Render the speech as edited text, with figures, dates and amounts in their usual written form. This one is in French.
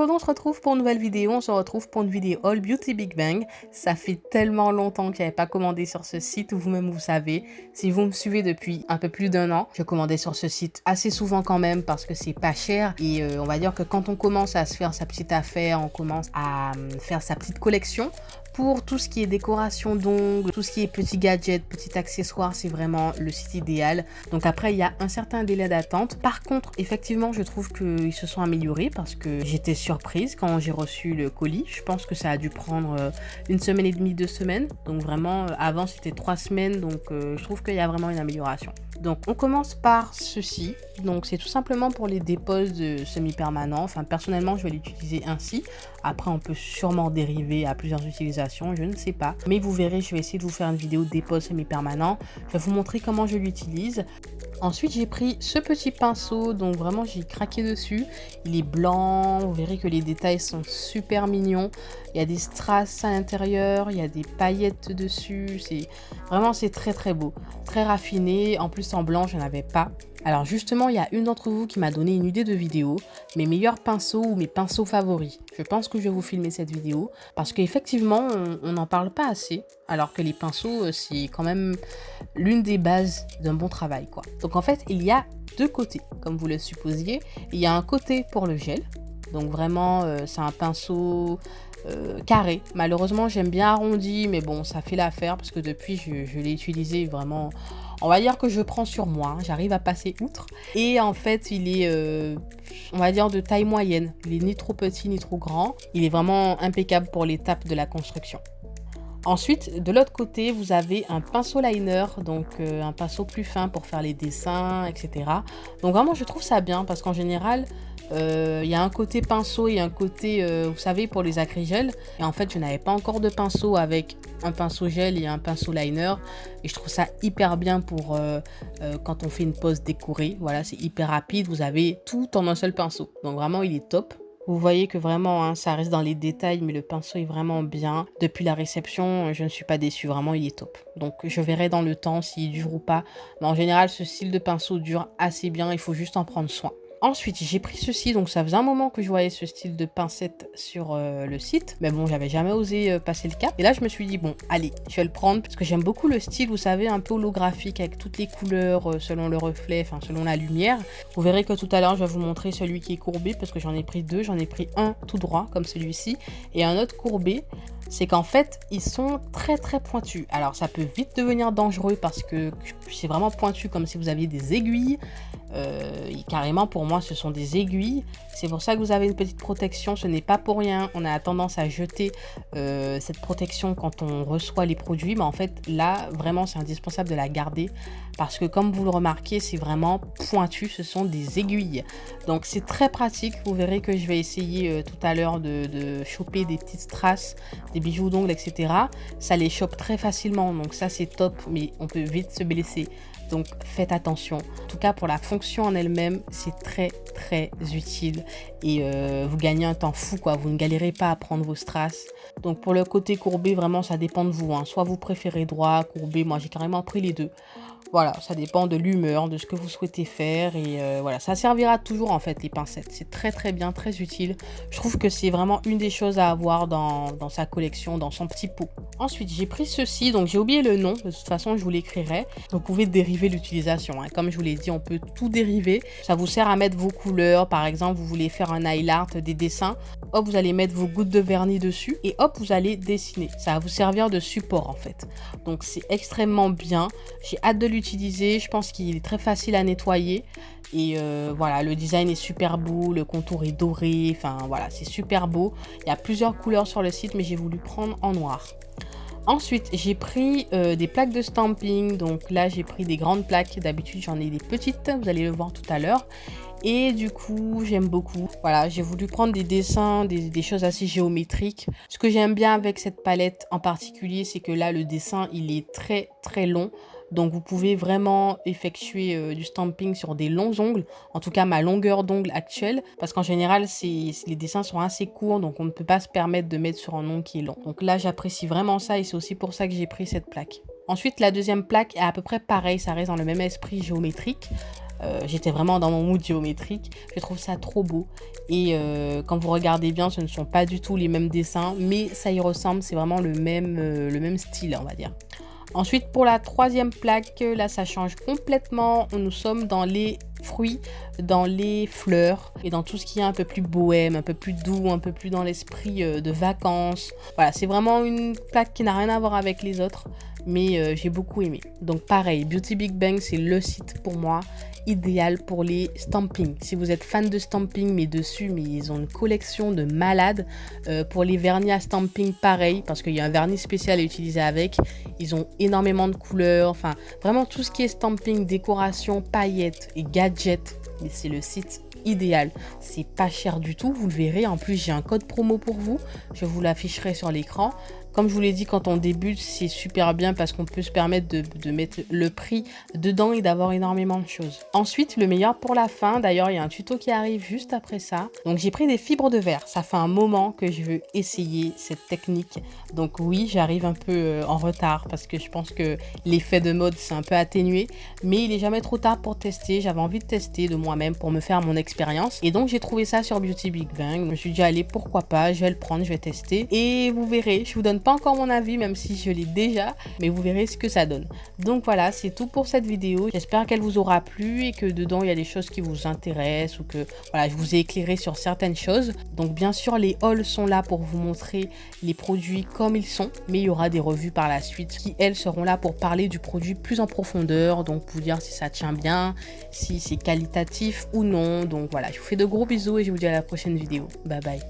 aujourd'hui on se retrouve pour une nouvelle vidéo, on se retrouve pour une vidéo All Beauty Big Bang. Ça fait tellement longtemps que j'avais pas commandé sur ce site, vous-même vous savez, si vous me suivez depuis un peu plus d'un an, je commandais sur ce site assez souvent quand même parce que c'est pas cher et on va dire que quand on commence à se faire sa petite affaire, on commence à faire sa petite collection, pour tout ce qui est décoration d'ongles, tout ce qui est petits gadgets, petits accessoires, c'est vraiment le site idéal. Donc après, il y a un certain délai d'attente. Par contre, effectivement, je trouve qu'ils se sont améliorés parce que j'étais surprise quand j'ai reçu le colis. Je pense que ça a dû prendre une semaine et demie, 2 semaines. Donc vraiment, avant, c'était 3 semaines. Donc je trouve qu'il y a vraiment une amélioration. Donc on commence par ceci. Donc c'est tout simplement pour les déposes de semi-permanents. Enfin, personnellement, je vais l'utiliser ainsi. Après, on peut sûrement dériver à plusieurs utilisations, je ne sais pas. Mais vous verrez, je vais essayer de vous faire une vidéo dépose semi-permanent. Je vais vous montrer comment je l'utilise. Ensuite, j'ai pris ce petit pinceau, donc vraiment j'ai craqué dessus. Il est blanc, vous verrez que les détails sont super mignons. Il y a des strass à l'intérieur, il y a des paillettes dessus. C'est très très beau, très raffiné. En plus en blanc, je n'en avais pas. Alors justement, il y a une d'entre vous qui m'a donné une idée de vidéo, mes meilleurs pinceaux ou mes pinceaux favoris. Je pense que je vais vous filmer cette vidéo parce qu'effectivement, on n'en parle pas assez, alors que les pinceaux, c'est quand même l'une des bases d'un bon travail, quoi. Donc en fait, il y a deux côtés, comme vous le supposiez. Il y a un côté pour le gel, donc vraiment, c'est un pinceau carré. Malheureusement, j'aime bien arrondi, mais bon, ça fait l'affaire parce que depuis, je l'ai utilisé vraiment. On va dire que je prends sur moi, hein, j'arrive à passer outre. Et en fait, il est, on va dire, de taille moyenne. Il est ni trop petit ni trop grand. Il est vraiment impeccable pour l'étape de la construction. Ensuite, de l'autre côté, vous avez un pinceau liner, donc un pinceau plus fin pour faire les dessins, etc. Donc vraiment, je trouve ça bien parce qu'en général, il y a un côté pinceau et un côté, vous savez, pour les acrygels. Et en fait, je n'avais pas encore de pinceau avec un pinceau gel et un pinceau liner. Et je trouve ça hyper bien pour quand on fait une pose décorée. Voilà, c'est hyper rapide. Vous avez tout en un seul pinceau. Donc vraiment, il est top. Vous voyez que vraiment, hein, ça reste dans les détails, mais le pinceau est vraiment bien. Depuis la réception, je ne suis pas déçue. Vraiment, il est top. Donc, je verrai dans le temps s'il dure ou pas. Mais en général, ce style de pinceau dure assez bien. Il faut juste en prendre soin. Ensuite, j'ai pris ceci, donc ça faisait un moment que je voyais ce style de pincette sur le site. Mais bon, j'avais jamais osé passer le cap. Et là, je me suis dit, bon, allez, je vais le prendre. Parce que j'aime beaucoup le style, vous savez, un peu holographique, avec toutes les couleurs selon le reflet, enfin selon la lumière. Vous verrez que tout à l'heure, je vais vous montrer celui qui est courbé, parce que j'en ai pris deux. J'en ai pris un tout droit, comme celui-ci, et un autre courbé. C'est qu'en fait, ils sont très très pointus. Alors, ça peut vite devenir dangereux, parce que c'est vraiment pointu, comme si vous aviez des aiguilles. Carrément, pour moi, ce sont des aiguilles. C'est pour ça que vous avez une petite protection. Ce n'est pas pour rien. On a tendance à jeter cette protection quand on reçoit les produits. Mais en fait, là, vraiment, c'est indispensable de la garder. Parce que comme vous le remarquez, c'est vraiment pointu. Ce sont des aiguilles. Donc, c'est très pratique. Vous verrez que je vais essayer tout à l'heure de choper des petites strass, des bijoux d'ongles, etc. Ça les chope très facilement. Donc, ça, c'est top. Mais on peut vite se blesser. Donc faites attention. En tout cas, pour la fonction en elle-même, c'est très très utile. Et vous gagnez un temps fou, quoi. Vous ne galérez pas à prendre vos strass. Donc pour le côté courbé, vraiment, ça dépend de vous, hein. Soit vous préférez droit, courbé. Moi, j'ai carrément pris les deux. Voilà, ça dépend de l'humeur, de ce que vous souhaitez faire. Et voilà, ça servira toujours, en fait, les pincettes. C'est très très bien, très utile. Je trouve que c'est vraiment une des choses à avoir dans sa collection, dans son petit pot. Ensuite, j'ai pris ceci. Donc, j'ai oublié le nom. De toute façon, je vous l'écrirai. Vous pouvez dériver l'utilisation, hein. Comme je vous l'ai dit, on peut tout dériver. Ça vous sert à mettre vos couleurs. Par exemple, vous voulez faire un nail art, des dessins. Hop, vous allez mettre vos gouttes de vernis dessus. Et hop, vous allez dessiner. Ça va vous servir de support, en fait. Donc, c'est extrêmement bien. J'ai hâte de l'utiliser. Je pense qu'il est très facile à nettoyer. Et voilà, le design est super beau. Le contour est doré. Enfin, voilà, c'est super beau. Il y a plusieurs couleurs sur le site, mais j'ai voulu prendre en noir. Ensuite, j'ai pris des plaques de stamping. Donc là, j'ai pris des grandes plaques. D'habitude, j'en ai des petites. Vous allez le voir tout à l'heure. Et du coup, j'aime beaucoup. Voilà, j'ai voulu prendre des dessins, des choses assez géométriques. Ce que j'aime bien avec cette palette en particulier, c'est que là, le dessin, il est très très long. Donc vous pouvez vraiment effectuer du stamping sur des longs ongles. En tout cas, ma longueur d'ongle actuelle. Parce qu'en général, les dessins sont assez courts. Donc on ne peut pas se permettre de mettre sur un ongle qui est long. Donc là, j'apprécie vraiment ça. Et c'est aussi pour ça que j'ai pris cette plaque. Ensuite, la deuxième plaque est à peu près pareil. Ça reste dans le même esprit géométrique. J'étais vraiment dans mon mood géométrique. Je trouve ça trop beau. Et quand vous regardez bien, ce ne sont pas du tout les mêmes dessins, mais ça y ressemble. C'est vraiment le même style, on va dire. Ensuite, pour la troisième plaque, là, ça change complètement. Nous sommes dans les fruits, dans les fleurs et dans tout ce qui est un peu plus bohème, un peu plus doux, un peu plus dans l'esprit de vacances. Voilà, c'est vraiment une plaque qui n'a rien à voir avec les autres, mais j'ai beaucoup aimé. Donc pareil, Beauty Big Bang, c'est le site pour moi idéal pour les stampings. Si vous êtes fan de stamping, mais dessus, mais ils ont une collection de malades. Pour les vernis à stamping, pareil, parce qu'il y a un vernis spécial à utiliser avec. Ils ont énormément de couleurs, enfin vraiment tout ce qui est stamping, décoration, paillettes et gadgets. Mais c'est le site idéal. C'est pas cher du tout, vous le verrez. En plus, j'ai un code promo pour vous. Je vous l'afficherai sur l'écran. Comme je vous l'ai dit, quand on débute, c'est super bien parce qu'on peut se permettre de mettre le prix dedans et d'avoir énormément de choses. Ensuite, le meilleur pour la fin. D'ailleurs, il y a un tuto qui arrive juste après ça. Donc, j'ai pris des fibres de verre. Ça fait un moment que je veux essayer cette technique. Donc oui, j'arrive un peu en retard parce que je pense que l'effet de mode, c'est un peu atténué. Mais il n'est jamais trop tard pour tester. J'avais envie de tester de moi-même pour me faire mon expérience. Et donc, j'ai trouvé ça sur Beauty Big Bang. Je me suis dit, allez, pourquoi pas, je vais le prendre, je vais tester. Et vous verrez, je vous donne pas encore mon avis, même si je l'ai déjà, mais vous verrez ce que ça donne. Donc voilà, c'est tout pour cette vidéo. J'espère qu'elle vous aura plu et que dedans, il y a des choses qui vous intéressent ou que voilà, je vous ai éclairé sur certaines choses. Donc bien sûr, les hauls sont là pour vous montrer les produits comme ils sont, mais il y aura des revues par la suite qui, elles, seront là pour parler du produit plus en profondeur, donc vous dire si ça tient bien, si c'est qualitatif ou non. Donc voilà, je vous fais de gros bisous et je vous dis à la prochaine vidéo. Bye bye.